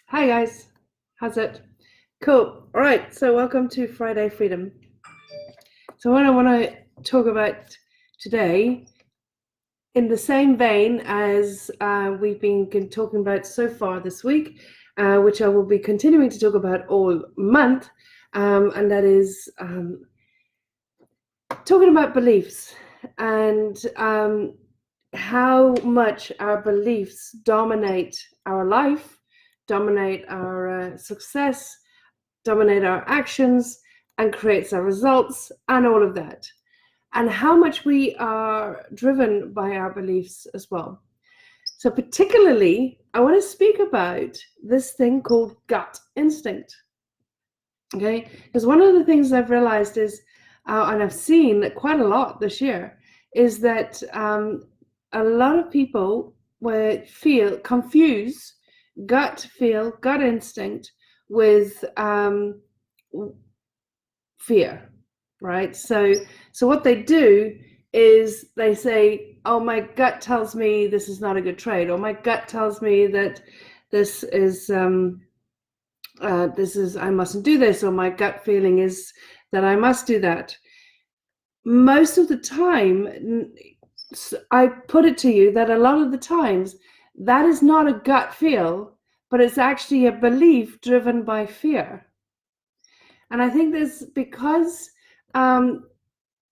Hi guys, how's it? Cool. All right, so welcome to Friday Freedom. So what I want to talk about today, in the same vein as we've been talking about so far this week, which I will be continuing to talk about all month, and that is talking about beliefs and how much our beliefs dominate our life, dominate our success, dominate our actions, and creates our results and all of that, and how much we are driven by our beliefs as well. So particularly, I want to speak about this thing called gut instinct. Okay, because one of the things I've realized is, and I've seen quite a lot this year, is that a lot of people confuse gut instinct with fear, right? So what they do is they say, oh, my gut tells me this is not a good trade, or my gut tells me that this is I mustn't do this, or my gut feeling is that I must do that. Most of the time, I put it to you that a lot of the times that is not a gut feel, but it's actually a belief driven by fear. And I think this because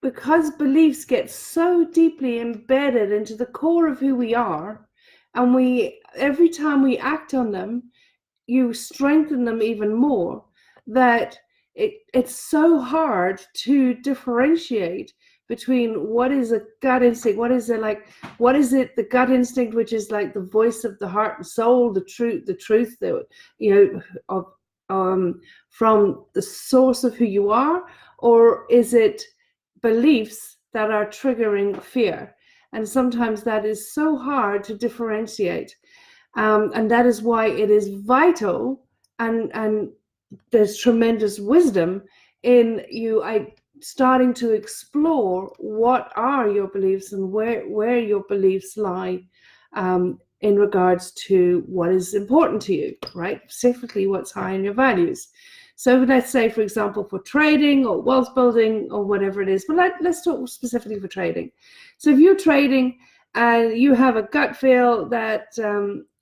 beliefs get so deeply embedded into the core of who we are, and every time we act on them, you strengthen them even more, that it's so hard to differentiate between what is a gut instinct, what is it, the gut instinct, which is like the voice of the heart and soul, the truth that, of from the source of who you are, or is it beliefs that are triggering fear? And sometimes that is so hard to differentiate. And that is why it is vital, and there's tremendous wisdom in you starting to explore what are your beliefs and where your beliefs lie in regards to what is important to you, right? Specifically, what's high in your values. So let's say, for example, for trading or wealth building or whatever it is, but let's talk specifically for trading. So if you're trading and you have a gut feel that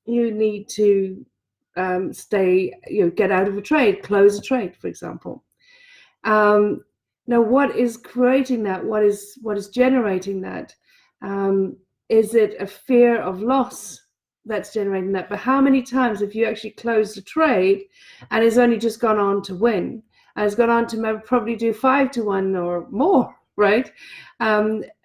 you need to get out of a trade, close a trade, for example. Now, what is creating that? What is generating that? Is it a fear of loss that's generating that? But how many times have you actually closed a trade and it's only just gone on to win, and it's gone on to probably do 5-1 or more, right?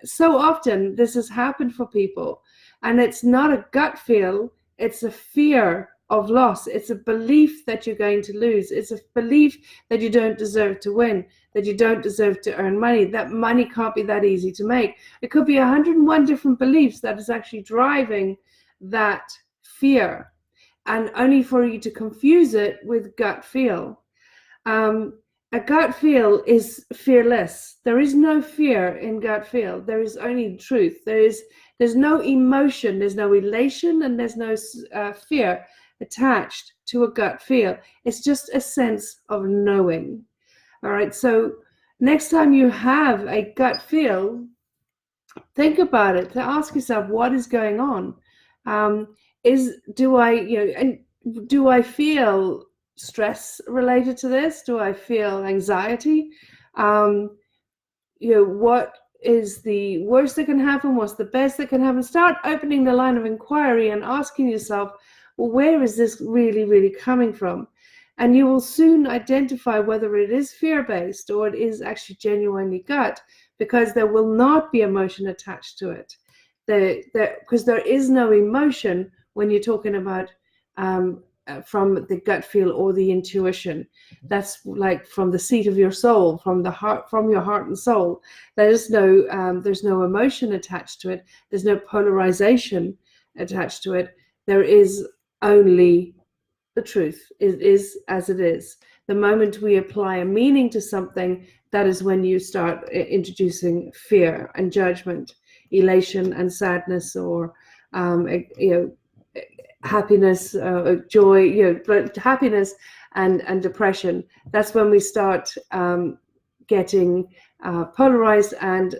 So often this has happened for people, and it's not a gut feel, it's a fear of loss. It's a belief that you're going to lose. It's a belief that you don't deserve to win, that you don't deserve to earn money, that money can't be that easy to make. It could be 101 different beliefs that is actually driving that fear, and only for you to confuse it with gut feel. A gut feel is fearless. There is no fear in gut feel. There is only truth. There's no emotion, there's no elation, and there's no fear attached to a gut feel. It's just a sense of knowing. All right, so next time you have a gut feel, think about it, to ask yourself, what is going on? Do I feel stress related to this? Do I feel anxiety? What is the worst that can happen? What's the best that can happen? Start opening the line of inquiry and asking yourself, well, where is this really, really coming from? And you will soon identify whether it is fear-based or it is actually genuinely gut, because there will not be emotion attached to it. Because there is no emotion when you're talking about from the gut feel or the intuition. That's like from the seat of your soul, from the heart, from your heart and soul. There's no emotion attached to it. There's no polarization attached to it. There is only the truth. It is as it is. The moment we apply a meaning to something, that is when you start introducing fear and judgment, elation and sadness, or happiness, joy, but happiness and depression. That's when we start getting polarized, and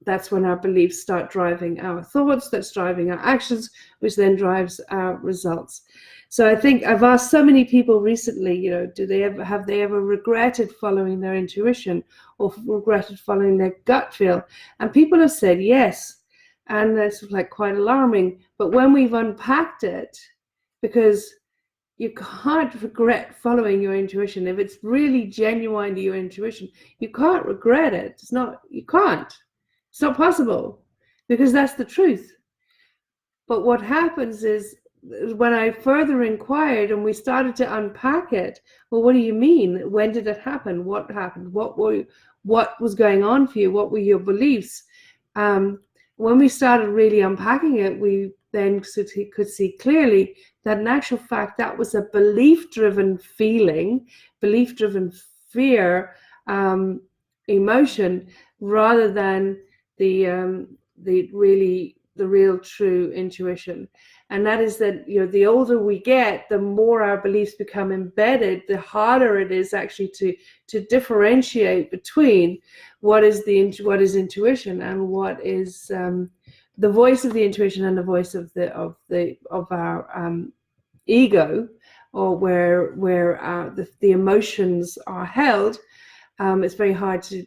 that's when our beliefs start driving our thoughts, that's driving our actions, which then drives our results. So I think I've asked so many people recently, have they ever regretted following their intuition or regretted following their gut feel? And people have said yes. And that's like quite alarming. But when we've unpacked it, because you can't regret following your intuition. If it's really genuine to your intuition, you can't regret it. You can't. It's not possible, because that's the truth. But what happens is, when I further inquired and we started to unpack it, well, what do you mean? When did it happen? What happened? What was going on for you? What were your beliefs? When we started really unpacking it, we then could see clearly that in actual fact, that was a belief-driven feeling, belief-driven fear, emotion, rather than the real true intuition. And that is that, the older we get, the more our beliefs become embedded, the harder it is actually to differentiate between what is intuition and what is the voice of the intuition and the voice of our ego, or where the emotions are held. It's very hard to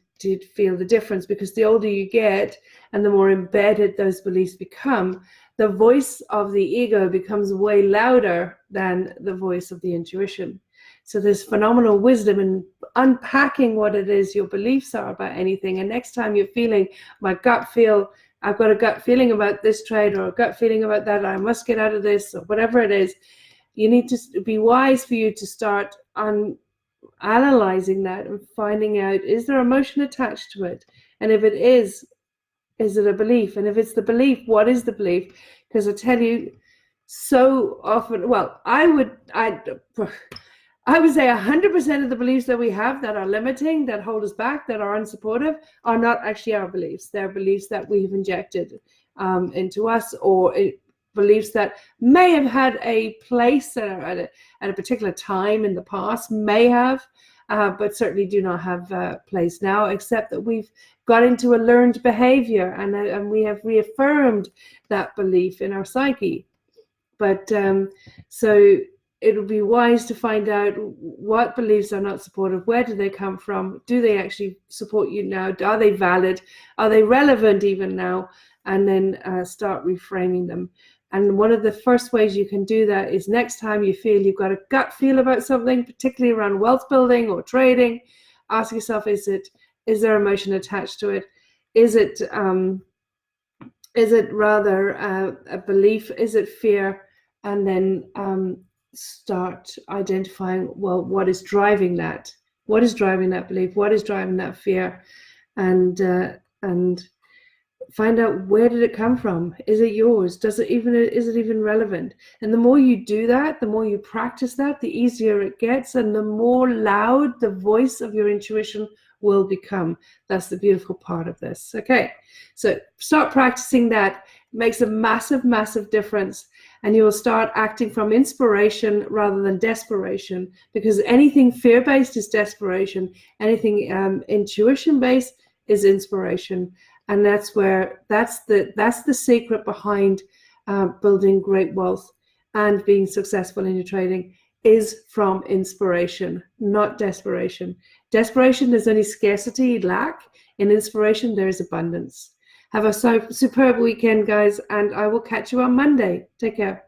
feel the difference, because the older you get and the more embedded those beliefs become, the voice of the ego becomes way louder than the voice of the intuition. So there's phenomenal wisdom in unpacking what it is your beliefs are about anything. And next time you're feeling, I've got a gut feeling about this trade, or a gut feeling about that, I must get out of this, or whatever it is, you need to be wise for you to start analyzing that and finding out, is there emotion attached to it? And if it is it a belief? And if it's the belief, what is the belief? Because I tell you, so often, well, I would say 100% of the beliefs that we have that are limiting, that hold us back, that are unsupportive, are not actually our beliefs. They're beliefs that we've injected into us, or beliefs that may have had a place at a particular time in the past, may have, but certainly do not have a place now, except that we've got into a learned behavior, and we have reaffirmed that belief in our psyche. But so it would be wise to find out what beliefs are not supportive. Where do they come from? Do they actually support you now? Are they valid? Are they relevant even now? And then start reframing them. And one of the first ways you can do that is, next time you feel you've got a gut feel about something, particularly around wealth building or trading, ask yourself, is there emotion attached to it? Is it rather a belief? Is it fear? And then start identifying, well, what is driving that? What is driving that belief? What is driving that fear? And find out, where did it come from? Is it yours? Is it even relevant? And the more you do that, the more you practice that, the easier it gets, and the more loud the voice of your intuition will become. That's the beautiful part of this. Okay, so start practicing that. It makes a massive, massive difference, and you will start acting from inspiration rather than desperation, because anything fear-based is desperation, anything intuition-based is inspiration. And that's the secret behind building great wealth and being successful in your trading, is from inspiration, not desperation. Desperation, there's only scarcity, lack. In inspiration, there is abundance. Have a superb weekend, guys, and I will catch you on Monday. Take care.